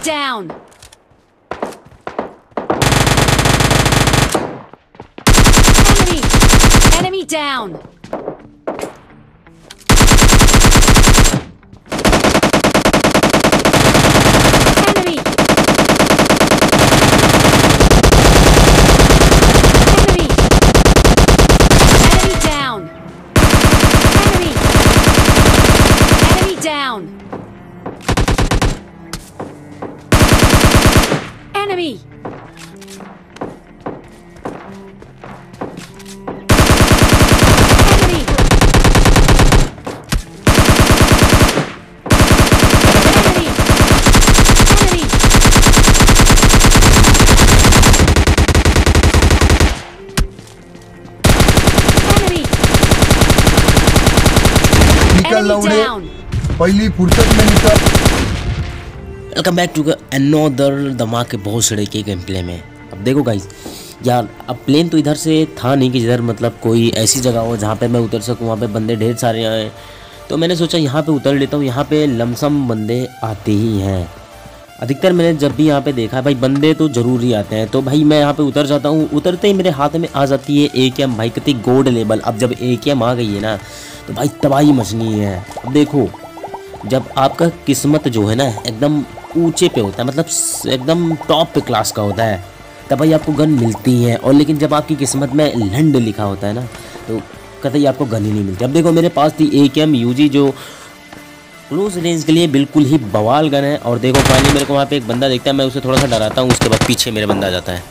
down. Enemy down. Enemy! निकल लौड़े, पहली फुर्सत में निकल। वेलकम बैक टू अनदर धमाके बहुत सड़े के गेम प्ले में। अब देखो गाइस यार, अब प्लेन तो इधर से था नहीं कि इधर मतलब कोई ऐसी जगह हो जहाँ पे मैं उतर सकूँ, वहाँ पे बंदे ढेर सारे आए, तो मैंने सोचा यहाँ पे उतर लेता हूँ। यहाँ पे लमसम बंदे आते ही हैं, अधिकतर मैंने जब भी यहाँ पे देखा भाई बंदे तो ज़रूर ही आते हैं। तो भाई मैं यहाँ पे उतर जाता हूँ, उतरते ही मेरे हाथ में आ जाती है AKM। भाई कितनी गोल्ड लेवल। अब जब AKM आ गई है ना तो भाई तबाही मचनी है। अब देखो जब आपका किस्मत जो है ना एकदम ऊंचे पे होता है, मतलब एकदम टॉप पे क्लास का होता है, तब भाई आपको गन मिलती है। और लेकिन जब आपकी किस्मत में लंड लिखा होता है ना तो कतई आपको गन ही नहीं मिलती। अब देखो मेरे पास थी AKM UG जो क्लोज रेंज के लिए बिल्कुल ही बवाल गन है। और देखो फाइनली मेरे को वहाँ पे एक बंदा देखता है, मैं उसे थोड़ा सा डराता हूँ, उसके बाद पीछे मेरा बंदा आ जाता है।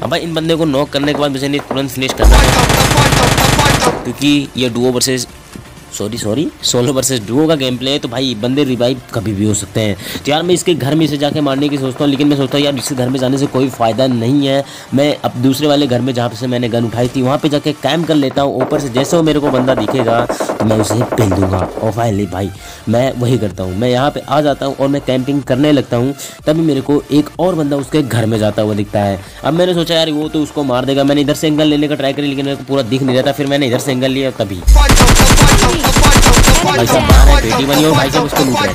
अब भाई इन बंदे को नॉक करने के बाद मुझे नहीं तुरंत फिनिश करना है, क्योंकि ये Duo versus solo versus Duo का गेम प्ले है। तो भाई बंदे रिवाइव कभी भी हो सकते हैं। तो यार मैं इसके घर में इसे जाके मारने की सोचता हूँ, लेकिन मैं सोचता हूँ यार इसके घर में जाने से कोई फ़ायदा नहीं है। मैं अब दूसरे वाले घर में जहाँ से मैंने गन उठाई थी वहाँ पे जाके कैम्प कर लेता हूँ। ऊपर से जैसे वो मेरे को बंदा दिखेगा तो मैं उसे पेल दूंगा। और फाइनली भाई मैं वही करता हूँ, मैं यहाँ पर आ जाता हूँ और मैं कैंपिंग करने लगता हूँ। तभी मेरे को एक और बंदा उसके घर में जाता हुआ दिखता है। अब मैंने सोचा यार वो तो उसको मार देगा, मैंने इधर से एंगल लेने का ट्राई करी, लेकिन मेरे को पूरा दिख नहीं रहा था। फिर मैंने इधर से एंगल लिया, तभी भाई साहब बाहर है पेटी बनी और भाई साहब उसको लूट रहे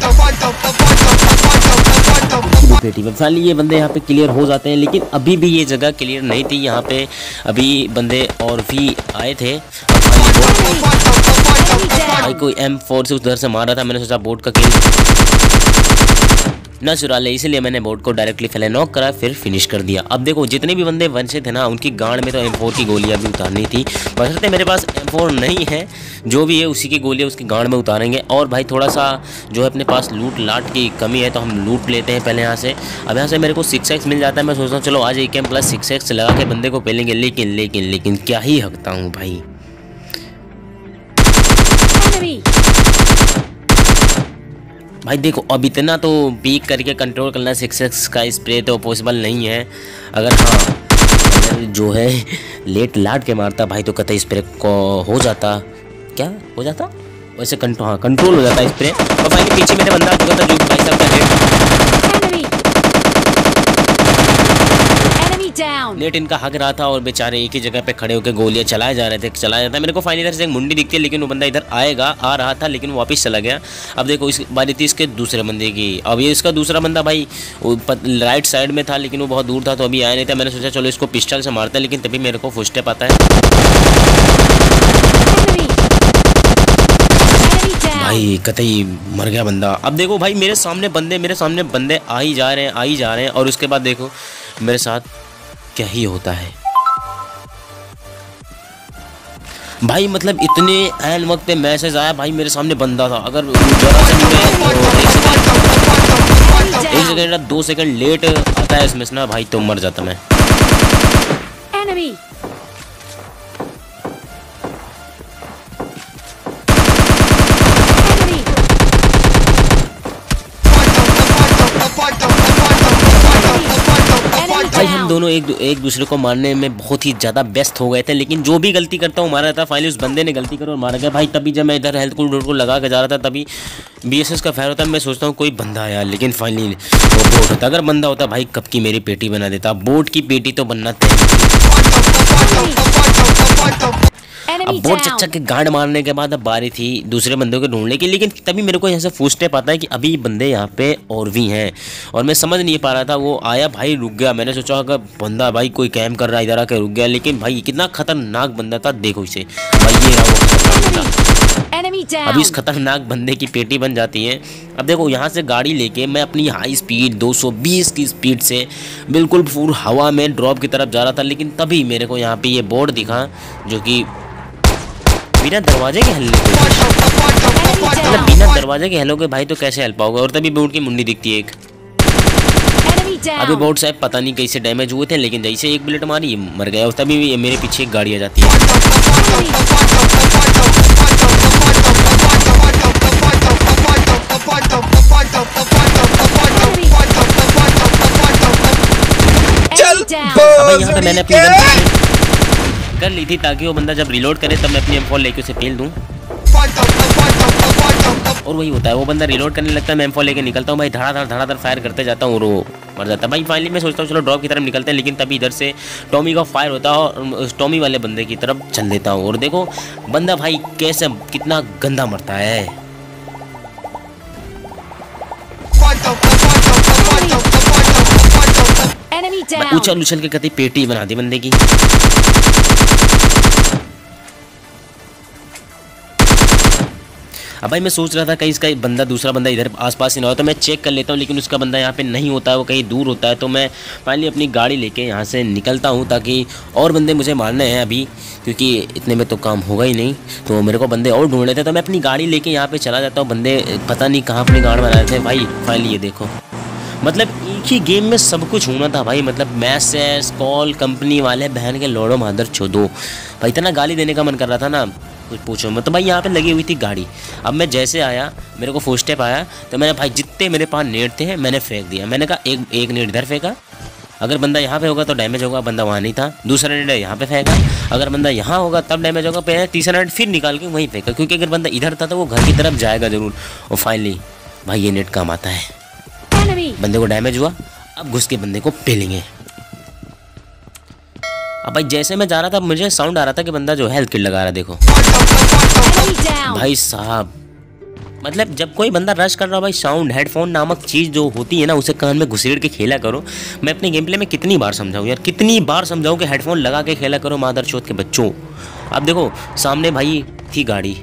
पेटी में। फाइनली ये बंदे यहाँ पे क्लियर हो जाते हैं, लेकिन अभी भी ये जगह क्लियर नहीं थी। यहाँ पे अभी बंदे और भी आए थे। भाई कोई M4 से उधर से मार रहा था, मैंने सोचा बोट का किल ना चुरा ले, इसलिए मैंने बोट को डायरेक्टली पहले नॉक करा, फिर फिनिश कर दिया। अब देखो जितने भी बंदे वंशे थे ना उनकी गांड में तो M4 की गोलियां भी उतारनी थी, बशर्ते मेरे पास M4 नहीं है। जो भी है उसी की गोलियां उसकी गांड में उतारेंगे। और भाई थोड़ा सा जो है अपने पास लूट लाट की कमी है, तो हम लूट लेते हैं पहले यहाँ से। अब यहाँ से मेरे को 6x मिल जाता है, मैं सोचता हूँ चलो आज AKM प्लस 6x लगा के बंदे को पेलेंगे। लेकिन क्या ही हकता हूँ भाई। भाई देखो अब इतना तो पीक करके कंट्रोल करना 6x का स्प्रे तो पॉसिबल नहीं है। अगर जो है लेट लाट के मारता भाई तो कतई स्प्रे को हो जाता, क्या हो जाता वैसे कंट्रोल हो जाता स्प्रे। और भाई पीछे मेरे बंदा आ चुका था जो भाई साहब का नेट इनका हक रहा था और बेचारे एक ही जगह पे खड़े होकर गोलियां चलाए जा रहे थे। मेरे को फाइनली इधर से एक मुंडी दिखती है, लेकिन वो बंदा इधर आ रहा था, लेकिन वो वापस चला गया। अब देखो इस बारी थी इसके दूसरे बंदे की। अब ये इसका दूसरा बंदा भाई राइट साइड में था, लेकिन वो बहुत दूर था तो अभी आया नहीं था। मैंने सोचा चलो इसको पिस्टल से मारते हैं, लेकिन तभी मेरे को फुटस्टेप आता है। भाई कतई मर गया बंदा। अब देखो भाई मेरे सामने बंदे आ ही जा रहे हैं। और उसके बाद देखो मेरे साथ क्या ही होता है भाई, मतलब इतने ऐन वक्त पे मैसेज आया भाई मेरे सामने बंदा था। अगर जरा से एक सेकंड 2 सेकंड लेट आता है इसमें ना भाई तो मर जाता मैं। भाई हम दोनों एक दूसरे को मारने में बहुत ही ज़्यादा व्यस्त हो गए थे, लेकिन जो भी गलती करता हूँ मारा था। फाइनली उस बंदे ने गलती करी और मारा गया भाई। तभी जब मैं इधर हेल्थ को लगा के जा रहा था तभी BSS का फायर होता है। मैं सोचता हूँ कोई बंदा आया, लेकिन फाइनली वो बोट होता। अगर बंदा होता भाई कब की मेरी पेटी बना देता। बोट की पेटी तो बनना तय। अब बहुत चच्चा के गांड मारने के बाद अब बारी थी दूसरे बंदों को ढूंढने की, लेकिन तभी मेरे को यहाँ से फुट स्टेप आता है कि अभी बंदे यहाँ पे और भी हैं, और मैं समझ नहीं पा रहा था। वो आया भाई, रुक गया। मैंने सोचा अगर बंदा भाई कोई कैम्प कर रहा है इधर आकर, रुक गया। लेकिन भाई कितना खतरनाक बंदा था, देखो इसे भाई, ये रहा वो खतरनाक बंदा। अभी इस खतरनाक बंदे की पेटी बन जाती है। अब देखो यहाँ से गाड़ी लेके मैं अपनी हाई स्पीड 220 की स्पीड से बिल्कुल फुल हवा में ड्रॉप की तरफ जा रहा था, लेकिन तभी मेरे को यहाँ पे ये बोर्ड दिखा जो कि बिना दरवाजे के हिलने के, मतलब बिना दरवाजे के हिलोगे भाई तो कैसे हिल पाओगे। और तभी बोर्ड की मुंडी दिखती है एक। अभी बोर्ड साहब पता नहीं कैसे डैमेज हुए थे, लेकिन जैसे एक बुलेट मारी मर गया। और तभी मेरे पीछे एक गाड़ी आ जाती है। अब यहाँ पे मैंने अपनी गन कर ली थी ताकि वो बंदा जब रिलोड करे तब मैं अपनी M4 लेके उसे फेल दूं। और वही होता है, वो बंदा रिलोड करने लगता है, मैं M4 लेके निकलता हूँ भाई, धड़ाधड़ फायर करते जाता हूँ और वो मर जाता है भाई। फाइनली मैं सोचता हूँ चलो ड्रॉप की तरफ निकलते हैं, लेकिन तभी इधर से टॉमी का फायर होता है और टॉमी वाले बंदे की तरफ चल देता हूँ। और देखो बंदा भाई कैसे कितना गंदा मरता है। उछल उछल के कति पेटी बना दी बंदे की। अब भाई मैं सोच रहा था कहीं इसका बंदा दूसरा बंदा इधर आसपास ही ना हो, तो मैं चेक कर लेता हूँ, लेकिन उसका बंदा यहाँ पे नहीं होता है, वो कहीं दूर होता है। तो मैं फाइनली अपनी गाड़ी लेके यहाँ से निकलता हूँ ताकि और बंदे मुझे मारने हैं अभी, क्योंकि इतने में तो काम होगा ही नहीं, तो मेरे को बंदे और ढूंढ लेते। तो मैं अपनी गाड़ी लेके यहाँ पे चला जाता हूँ। बंदे पता नहीं कहाँ अपनी गाड़ी बना रहे थे भाई। फाइनली ये देखो, मतलब एक ही गेम में सब कुछ होना था भाई। मतलब मैसेज कॉल कंपनी वाले बहन के लोड़ो मादर छोड़ो भाई, इतना गाली देने का मन कर रहा था ना कुछ पूछो मत। तो भाई यहाँ पे लगी हुई थी गाड़ी। अब मैं जैसे आया, मेरे को फुट स्टेप आया, तो मैंने भाई जितने मेरे पास नेट थे मैंने फेंक दिया। मैंने कहा एक नेट इधर फेंका, अगर बंदा यहाँ पे होगा तो डैमेज होगा। बंदा वहाँ नहीं था। दूसरा नेट यहाँ पे फेंका, अगर बंदा यहाँ होगा तब डैमेज होगा। पहले तीसरा नेट फिर निकाल के वहीं फेंका, क्योंकि अगर बंदा इधर था तो वो घर की तरफ जाएगा जरूर। और फाइनली भाई ये नेट काम आता है। बंदे को डैमेज हुआ, अब घुस के बंदे को पेलेंगे। अब भाई जैसे मैं जा रहा था मुझे साउंड आ रहा था कि बंदा जो है हेल्थ किट लगा रहा है। देखो भाई साहब, मतलब जब कोई बंदा रश कर रहा है भाई, साउंड हेडफोन नामक चीज़ जो होती है ना उसे कान में घुसेड़ के खेला करो। मैं अपने गेम प्ले में कितनी बार समझाऊँ यार, कितनी बार समझाऊँ कि हेडफोन लगा के खेला करो मादर चोद के बच्चों। अब देखो सामने भाई थी गाड़ी,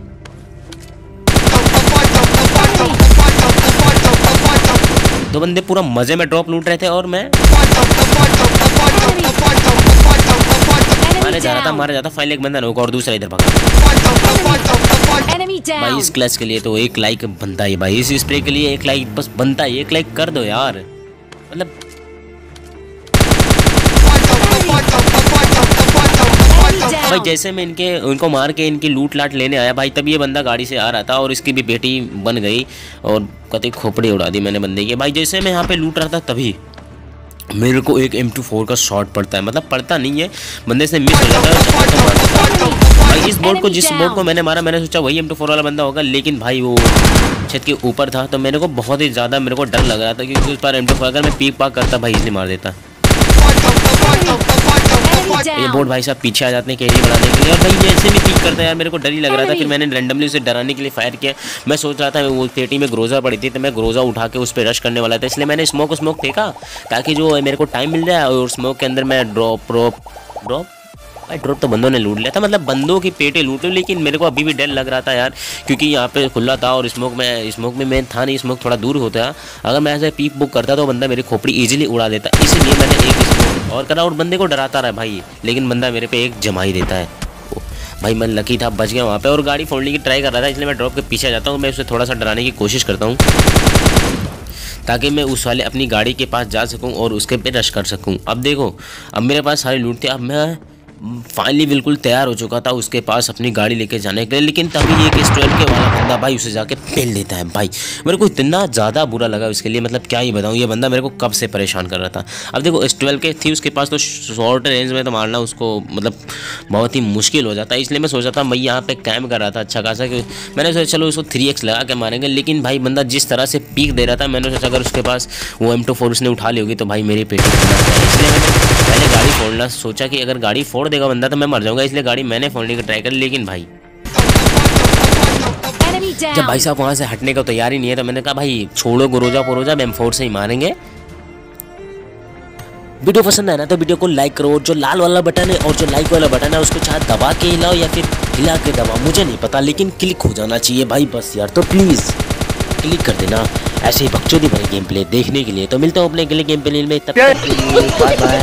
दो बंदे पूरा मजे में ड्रॉप लूट रहे थे और मैं मारे जा रहा था, मारा जाता। फाइनली एक बंदा नोका और दूसरा इधर भागा। भाई इस क्लच के लिए तो एक लाइक बनता है भाई, इस स्प्रे के लिए एक लाइक बस बनता है। एक लाइक कर दो यार, मतलब भाई जैसे मैं उनको मार के इनकी लूट लाट लेने आया भाई, तभी ये बंदा गाड़ी से आ रहा था और इसकी भी बेटी बन गई और कतई खोपड़ी उड़ा दी मैंने बंदे की। भाई जैसे मैं यहाँ पे लूट रहा था तभी मेरे को एक M24 का शॉट पड़ता है, मतलब पड़ता नहीं है, बंदे से मिस हो जाता है। भाई इस बोर्ड को जिस बोर्ड को मैंने मारा मैंने सोचा वही M24 वाला बंदा होगा, लेकिन भाई वो छत के ऊपर था। तो मेरे को बहुत ही ज़्यादा मेरे को डर लग रहा था क्योंकि उस पर M24 अगर मैं पीक पाक करता भाई इसलिए मार देता। ये बोर्ड भाई साहब पीछे आ जाते हैं कैरी बनाने के लिए, और भाई ये ऐसे भी पीक करता है यार, मेरे को डर ही लग रहा था। फिर मैंने रैंडमली उसे डराने के लिए फायर किया। मैं सोच रहा था वो पेटी में ग्रोजा पड़ी थी तो मैं ग्रोजा उठा के उस पर रश करने वाला था, इसलिए मैंने स्मोक फेंका ताकि जो मेरे को टाइम मिल जाए और स्मोक के अंदर मैं ड्रॉप भाई ड्रॉप तो बंदों ने लूट लिया था, मतलब बंदों की पेटे लूट ली। लेकिन मेरे को अभी भी डर लग रहा था यार, क्योंकि यहाँ पे खुला था और स्मोक में मैं था नहीं, स्मोक थोड़ा दूर होता। अगर मैं ऐसे पीक बुक करता तो बंदा मेरी खोपड़ी इजीली उड़ा देता, इसलिए मैंने एक स्मोक और करा और बंदे को डराता रहा भाई, लेकिन बंदा मेरे पे एक जमा ही देता है। भाई मैं लकी था, बच गया वहाँ पे और गाड़ी फोड़ने की ट्राई कर रहा था, इसलिए मैं ड्रॉप के पीछे आ जाता हूँ। मैं उसे थोड़ा सा डराने की कोशिश करता हूँ ताकि मैं उस वाले अपनी गाड़ी के पास जा सकूं और उसके पे रश कर सकूं। अब देखो अब मेरे पास सारे लूट थे, अब मैं फाइनली बिल्कुल तैयार हो चुका था उसके पास अपनी गाड़ी लेके जाने के लिए, लेकिन तभी एक S12 के वाला बंदा भाई उसे जाके पेल देता है। भाई मेरे को इतना ज़्यादा बुरा लगा उसके लिए, मतलब क्या ही बताऊँ, ये बंदा मेरे को कब से परेशान कर रहा था। अब देखो S12 के थी उसके पास, तो शॉर्ट रेंज में तो मारना उसको मतलब बहुत ही मुश्किल हो जाता है, इसलिए मैं सोचा था मैं यहाँ पे कैम्प कर रहा था अच्छा खासा, कि मैंने सोचा चलो उसको 3x लगा के मारेंगे। लेकिन भाई बंदा जिस तरह से पीक दे रहा था मैंने सोचा अगर उसके पास वो M24 उसने उठा ली होगी तो भाई मेरी पेटी, इसलिए मैंने पहले गाड़ी फोड़ना सोचा कि अगर गाड़ी फोड़ फोड़ देगा बंदा तो मैं मर जाऊंगा, इसलिए गाड़ी मैंने फोड़ने की ट्राई करी। लेकिन भाई जब भाई साहब वहाँ से हटने का तैयार ही नहीं है तो मैंने कहा भाई छोड़ो गुरोजा पुरोजा, M4 से ही मारेंगे। वीडियो पसंद आया ना तो वीडियो को लाइक करो, जो लाल वाला बटन है और जो लाइक वाला बटन है उसको चाहे दबा के हिलाओ या फिर हिला के दबाओ, मुझे नहीं पता, लेकिन क्लिक हो जाना चाहिए भाई बस यार। तो प्लीज़ क्लिक कर देना ऐसे ही बकचोदी भरे गेम प्ले देखने के लिए। तो मिलता हूँ अपने अगले गेम प्ले में, तब तक के लिए बाय बाय।